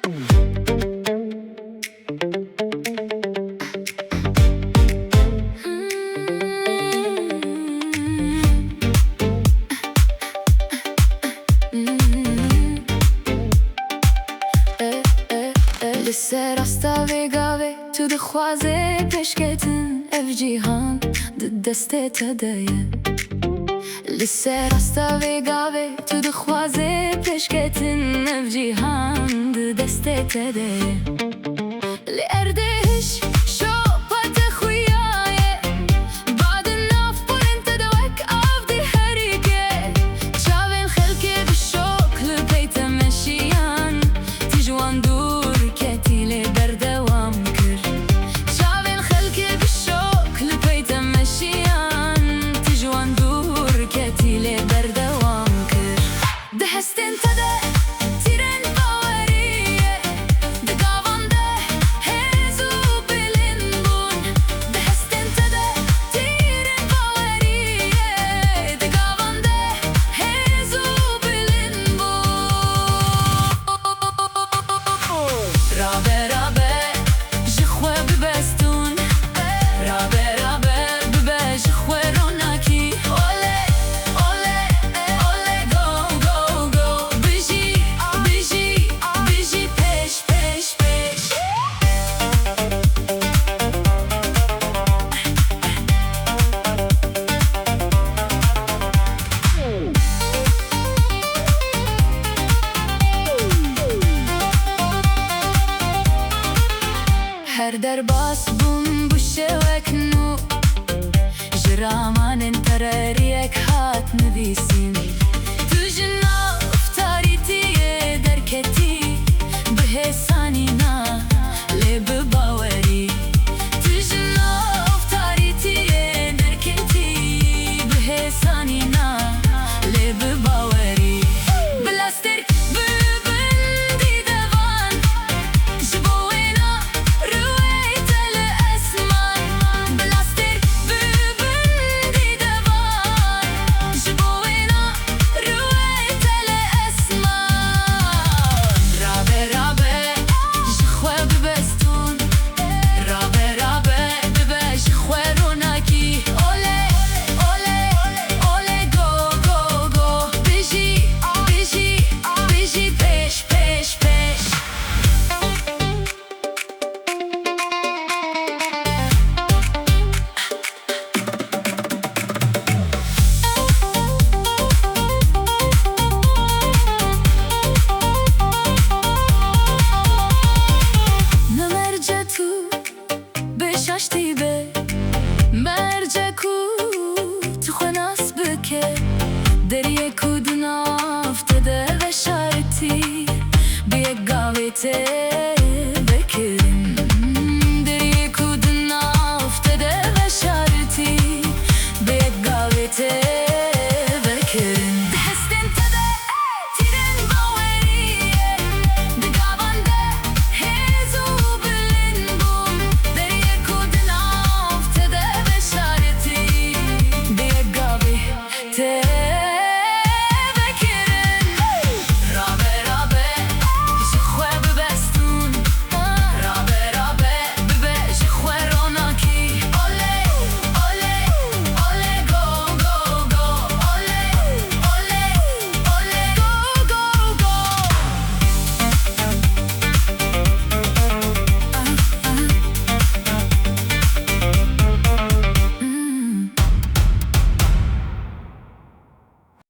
li ser asta vê gavê tu dixwazê pêşketin ev cîhan di destê te de ye. Li ser asta vê gavê tu dixwazê pêşketin ev cîhan di destê te de ye. Li erdê hiş şopa te xuya ye, badin nav porên te de wek av dî herîke. Çavên xelkê bi şok li pey te meşiyan, tî ji wan dûr ketî lê berdewam kir. Çavên xelkê bi şok li pey te meşiyan, tî ji wan dûr ketî lê berdewam kir. Di hestên te de tîrên bawerî ye, di gavan de hêz û bilîn bûn. Di hestên te de tîrên bawerî ye, di gavan de hêz û bilîn bûn. Rabe rabe ji xwe bibestûn, rabe rabe bibe ji xwe ronakî. Olê olê olê go go go, bijî bijî bijî pêş pêş pêş. Her derbas bûn bu şewek nû, ji ramanên pereriyek hat nivîsîn. Tu ji nav tarîtiyê derketî, bi hêsanîna lê bi bawerî. Tu ji nav tarîtiyê derketî, bi hêsanîna lê bi bawerî. Bi lastêr bibin dîdevan, ji bo wêna rûyê te li esman. Bi lastêr bibin dîdevan, ji bo wêna rûyê te li esman. Rabe rabe ji xwe bibestûn, rabe rabe bibe ji xwe ronakî. Olê olê olê go go go, bijî bijî bijî pêş pêş pêş. Nemerce tu beşaştî be, merce ku tu xwe nas bike. Deriyê ku di nav te de veşartî, bi yek gavê tê